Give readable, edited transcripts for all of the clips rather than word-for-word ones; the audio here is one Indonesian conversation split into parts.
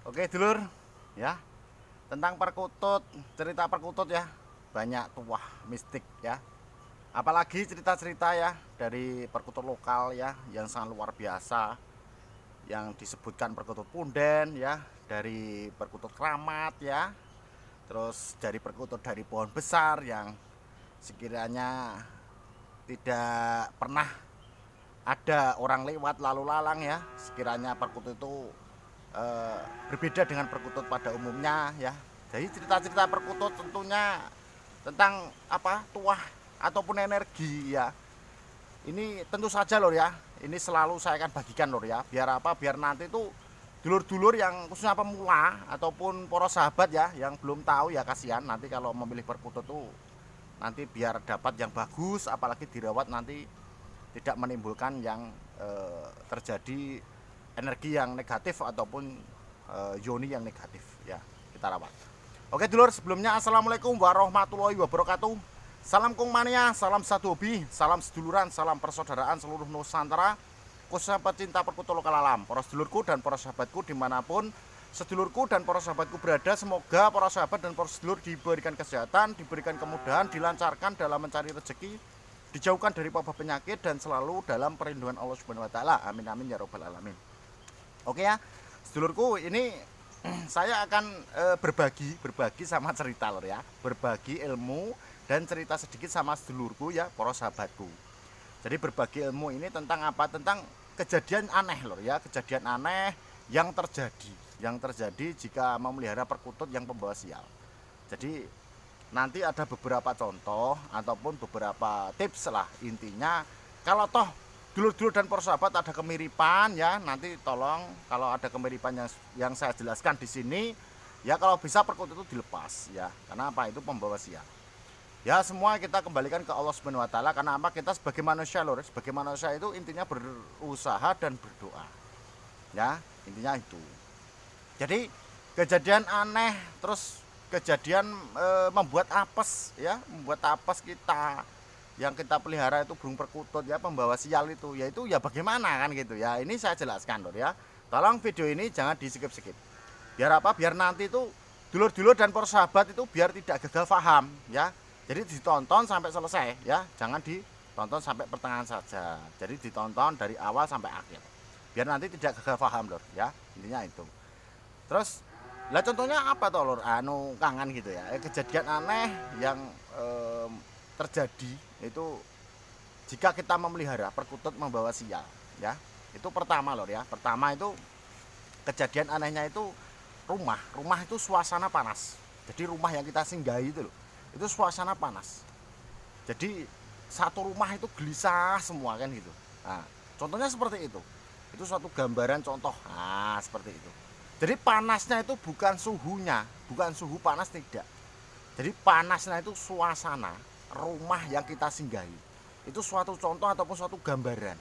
Oke dulur, ya tentang perkutut, cerita perkutut ya banyak tuah mistik ya. Apalagi cerita-cerita ya dari perkutut lokal ya yang sangat luar biasa, yang disebutkan perkutut punden ya, dari perkutut keramat ya, terus dari perkutut dari pohon besar yang sekiranya tidak pernah ada orang lewat lalu lalang ya, sekiranya perkutut itu berbeda dengan perkutut pada umumnya ya. Jadi cerita-cerita perkutut tentunya tentang apa tuah ataupun energi ya. Ini tentu saja lor ya. Ini selalu saya akan bagikan lor ya. Biar apa? Biar nanti tuh dulur-dulur yang khususnya pemula ataupun para sahabat ya yang belum tahu ya, kasihan nanti kalau memilih perkutut tuh nanti biar dapat yang bagus, apalagi dirawat nanti tidak menimbulkan yang terjadi energi yang negatif ataupun yoni yang negatif ya, kita rawat. Oke dulur, sebelumnya assalamualaikum warahmatullahi wabarakatuh. Salam kung mania, salam satu hobi, salam seduluran, salam persaudaraan seluruh Nusantara, khususnya pecinta perkutut lokal alam. Para sedulurku dan para sahabatku dimanapun sedulurku dan para sahabatku berada, semoga para sahabat dan para sedulur diberikan kesehatan, diberikan kemudahan, dilancarkan dalam mencari rezeki, dijauhkan dari wabah penyakit, dan selalu dalam perlindungan Allah Subhanahu wa taala. Amin amin ya robbal alamin. Oke ya, sedulurku, ini saya akan berbagi sama cerita lor ya, berbagi ilmu dan cerita sedikit sama sedulurku ya, para sahabatku. Jadi berbagi ilmu ini tentang apa? Tentang kejadian aneh lor ya, kejadian aneh yang terjadi jika memelihara perkutut yang pembawa sial. Jadi nanti ada beberapa contoh ataupun beberapa tips lah, intinya kalau toh dulur-dulur dan persahabat ada kemiripan ya, nanti tolong kalau ada kemiripan yang saya jelaskan di sini ya, kalau bisa perkutut itu dilepas ya, karena apa? Itu pembawa sial. Ya semua kita kembalikan ke Allah Subhanahu wa taala, karena apa? Kita sebagai manusia lor, sebagai manusia itu intinya berusaha dan berdoa. Ya, intinya itu. Jadi kejadian aneh, terus kejadian membuat apes ya, membuat apes kita yang kita pelihara itu burung perkutut ya, pembawa sial itu, yaitu ya bagaimana kan gitu ya. Ini saya jelaskan lor ya, tolong video ini jangan di skip-skip. Biar apa? Biar nanti itu dulur-dulur dan persahabat itu biar tidak gagal paham ya. Jadi ditonton sampai selesai ya, jangan ditonton sampai pertengahan saja. Jadi ditonton dari awal sampai akhir, biar nanti tidak gagal paham lor ya, intinya itu. Terus lah contohnya apa toh lor, kangen gitu ya, kejadian aneh yang terjadi itu jika kita memelihara perkutut membawa sial ya. Itu pertama lor ya, pertama itu kejadian anehnya itu rumah itu suasana panas. Jadi rumah yang kita singgahi itu loh, itu suasana panas. Jadi satu rumah itu gelisah semua kan gitu. Nah, contohnya seperti itu suatu gambaran contoh. Nah, seperti itu. Jadi panasnya itu bukan suhunya, bukan suhu panas, tidak. Jadi panasnya itu suasana rumah yang kita singgahi. Itu suatu contoh ataupun suatu gambaran.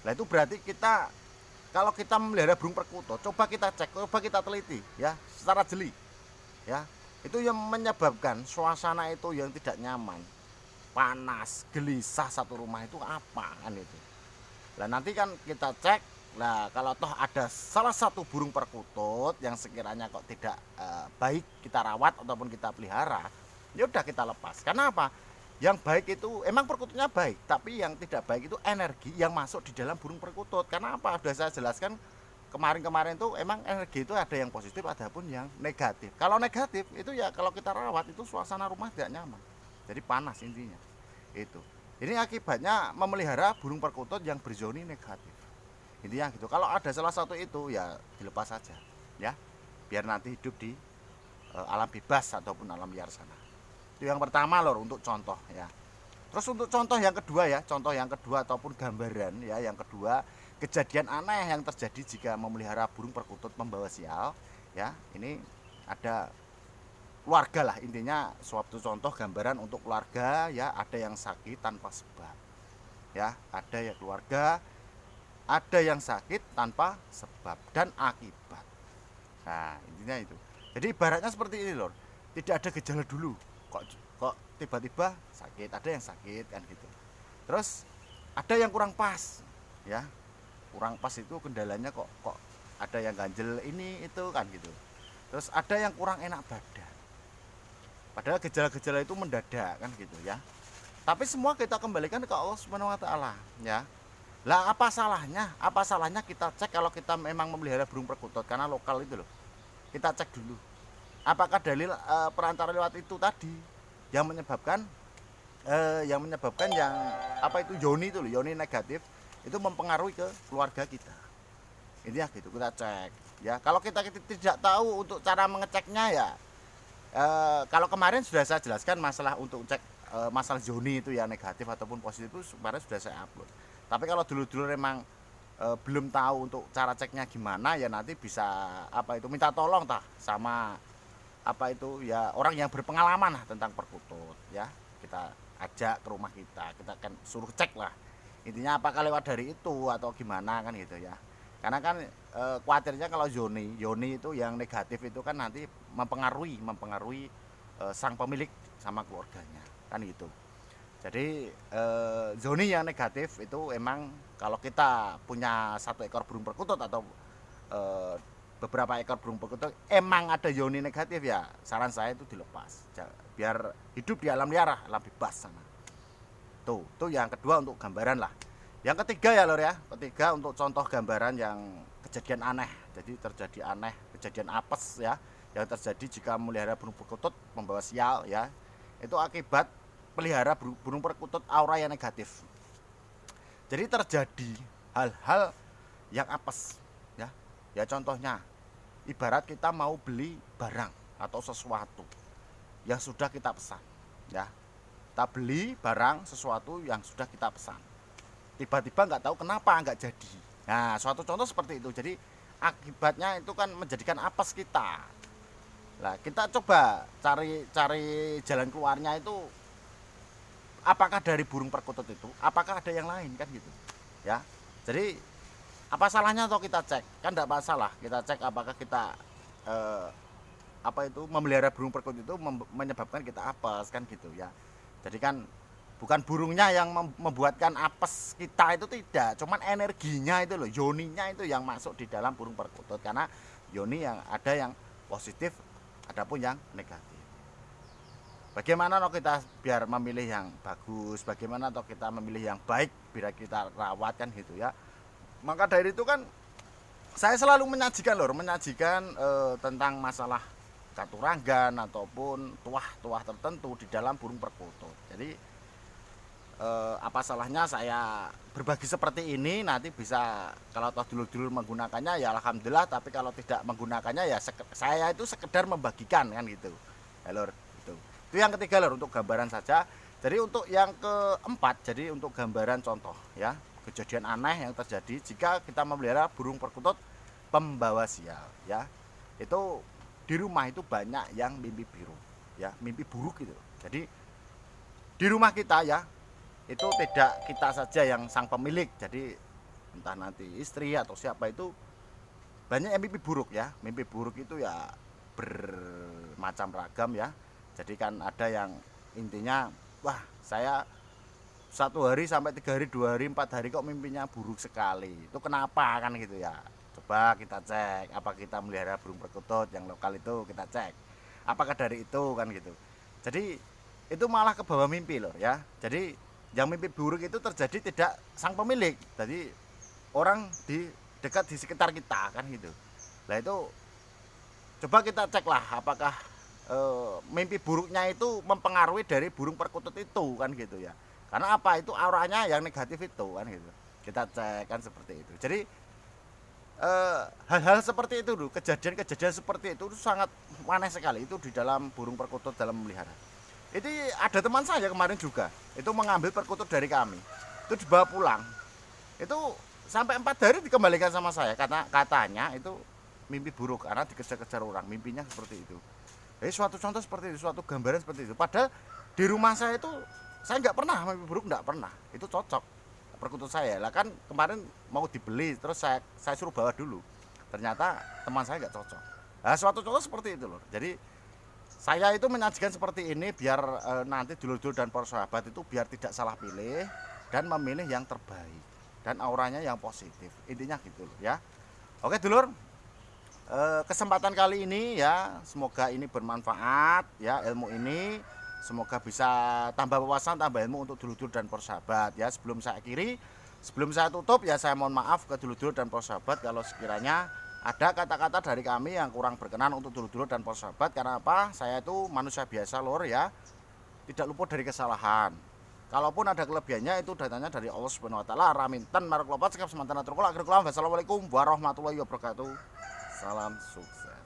Nah itu berarti kita, kalau kita memelihara burung perkutut, coba kita cek, coba kita teliti ya secara jeli ya. Itu yang menyebabkan suasana itu yang tidak nyaman, panas, gelisah satu rumah itu apa kan itu. Nah nanti kan kita cek. Nah kalau toh ada salah satu burung perkutut yang sekiranya kok tidak baik kita rawat ataupun kita pelihara, ya udah kita lepas. Karena apa? Yang baik itu emang perkututnya baik, tapi yang tidak baik itu energi yang masuk di dalam burung perkutut. Karena apa? Sudah saya jelaskan kemarin-kemarin tuh, emang energi itu ada yang positif, ada pun yang negatif. Kalau negatif itu ya kalau kita rawat itu suasana rumah tidak nyaman, jadi panas intinya itu. Ini akibatnya memelihara burung perkutut yang berzoni negatif, intinya gitu. Kalau ada salah satu itu ya dilepas saja ya, biar nanti hidup di alam bebas ataupun alam liar sana. Itu yang pertama lor, untuk contoh ya. Terus untuk contoh yang kedua ya, contoh yang kedua ataupun gambaran ya, yang kedua kejadian aneh yang terjadi jika memelihara burung perkutut membawa sial ya. Ini ada keluarga lah, intinya suatu contoh gambaran untuk keluarga ya. Ada yang sakit tanpa sebab ya, ada ya keluarga, ada yang sakit tanpa sebab dan akibat. Nah intinya itu. Jadi ibaratnya seperti ini lor, tidak ada gejala dulu, kok tiba-tiba sakit, ada yang sakit kan gitu. Terus ada yang kurang pas ya, kurang pas itu kendalanya kok ada yang ganjel ini itu kan gitu. Terus ada yang kurang enak badan. Padahal gejala-gejala itu mendadak kan gitu ya. Tapi semua kita kembalikan ke Allah Subhanahu wa taala ya. Lah apa salahnya? Apa salahnya kita cek kalau kita memang memelihara burung perkutut karena lokal itu loh. Kita cek dulu. Apakah dalil perantara lewat itu tadi yang menyebabkan yang apa itu yoni itu loh, yoni negatif itu mempengaruhi ke keluarga kita. Ini ya gitu kita cek ya. Kalau kita tidak tahu untuk cara mengeceknya ya kalau kemarin sudah saya jelaskan masalah untuk cek masalah yoni itu ya negatif ataupun positif itu kemarin sudah saya upload. Tapi kalau dulu-dulu memang belum tahu untuk cara ceknya gimana ya nanti bisa apa itu minta tolong tah sama apa itu ya orang yang berpengalaman lah tentang perkutut ya. Kita ajak ke rumah kita akan suruh cek lah. Intinya apakah lewat dari itu atau gimana kan gitu ya. Karena kan khawatirnya kalau yoni itu yang negatif itu kan nanti mempengaruhi sang pemilik sama keluarganya kan gitu. Jadi zoni yang negatif itu emang kalau kita punya 1 ekor burung perkutut atau beberapa ekor burung perkutut emang ada yoni negatif ya saran saya itu dilepas biar hidup di alam liar, alam bebas sana. Tuh yang kedua untuk gambaran lah. Yang ketiga ya lor ya, ketiga untuk contoh gambaran yang kejadian aneh. Jadi terjadi aneh, kejadian apes ya yang terjadi jika memelihara burung perkutut membawa sial ya. Itu akibat pelihara burung perkutut aura yang negatif. Jadi terjadi hal-hal yang apes ya. Ya contohnya ibarat kita mau beli barang atau sesuatu yang sudah kita pesan ya. Kita beli barang sesuatu yang sudah kita pesan. Tiba-tiba nggak tahu kenapa nggak jadi. Nah, suatu contoh seperti itu. Jadi akibatnya itu kan menjadikan apes kita. Nah, kita coba cari jalan keluarnya itu apakah dari burung perkutut itu, apakah ada yang lain kan gitu. Ya. Jadi apa salahnya atau kita cek? Kan enggak masalah. Kita cek apakah kita apa itu memelihara burung perkutut itu menyebabkan kita apes kan gitu ya. Jadi kan bukan burungnya yang membuatkan apes kita itu tidak, cuman energinya itu loh, yoninya itu yang masuk di dalam burung perkutut karena yoni yang ada yang positif, adapun yang negatif. Bagaimana toh kita biar memilih yang bagus, bagaimana toh kita memilih yang baik biar kita rawat kan gitu ya. Maka dari itu kan saya selalu menyajikan tentang masalah caturanggan ataupun tuah-tuah tertentu di dalam burung perkutut. Jadi apa salahnya saya berbagi seperti ini, nanti bisa kalau toh dulur-dulur menggunakannya ya alhamdulillah, tapi kalau tidak menggunakannya ya saya itu sekedar membagikan kan gitu ya lor. Itu yang ketiga lor, untuk gambaran saja. Jadi untuk yang keempat, jadi untuk gambaran contoh ya kejadian aneh yang terjadi jika kita memelihara burung perkutut pembawa sial ya. Itu di rumah itu banyak yang mimpi biru ya, mimpi buruk gitu. Jadi di rumah kita ya itu tidak kita saja yang sang pemilik, jadi entah nanti istri atau siapa itu banyak yang mimpi buruk ya. Mimpi buruk itu ya bermacam ragam ya. Jadi kan ada yang intinya wah saya 1 hari sampai 3 hari 2 hari 4 hari kok mimpinya buruk sekali, itu kenapa kan gitu ya. Coba kita cek apa kita melihara burung perkutut yang lokal itu, kita cek apakah dari itu kan gitu. Jadi itu malah ke bawah mimpi loh ya. Jadi yang mimpi buruk itu terjadi tidak sang pemilik, jadi orang di dekat di sekitar kita kan gitu. Nah itu coba kita cek lah apakah mimpi buruknya itu mempengaruhi dari burung perkutut itu kan gitu ya. Karena apa, itu auranya yang negatif itu kan gitu. Kita cek kan seperti itu. Jadi hal-hal seperti itu dulu, kejadian-kejadian seperti itu sangat aneh sekali itu di dalam burung perkutut dalam memelihara. Ini ada teman saya kemarin juga, itu mengambil perkutut dari kami, itu dibawa pulang, itu sampai 4 hari dikembalikan sama saya, karena katanya itu mimpi buruk karena dikejar-kejar orang, mimpinya seperti itu. Jadi suatu contoh seperti itu, suatu gambaran seperti itu. Padahal di rumah saya itu saya nggak pernah mimpi buruk, nggak pernah. Itu cocok perkutut saya lah, kan kemarin mau dibeli terus saya suruh bawa dulu, ternyata teman saya nggak cocok. Nah suatu contoh seperti itu loh. Jadi saya itu menyajikan seperti ini biar nanti dulur-dulur dan para sahabat itu biar tidak salah pilih dan memilih yang terbaik dan auranya yang positif, intinya gitu loh ya. Oke dulur, kesempatan kali ini ya, semoga ini bermanfaat ya, ilmu ini semoga bisa tambah wawasan, tambah ilmu untuk dulur-dulur dan persahabat ya. Sebelum saya tutup ya, saya mohon maaf ke dulur-dulur dan persahabat kalau sekiranya ada kata-kata dari kami yang kurang berkenan untuk dulur-dulur dan persahabat. Karena apa? Saya itu manusia biasa lor ya, tidak luput dari kesalahan. Kalaupun ada kelebihannya itu datanya dari Allah Subhanahu wa taala. Raminten marek lopat sekap semantan atur kula akhir kula. Wassalamualaikum warahmatullahi wabarakatuh. Salam sukses.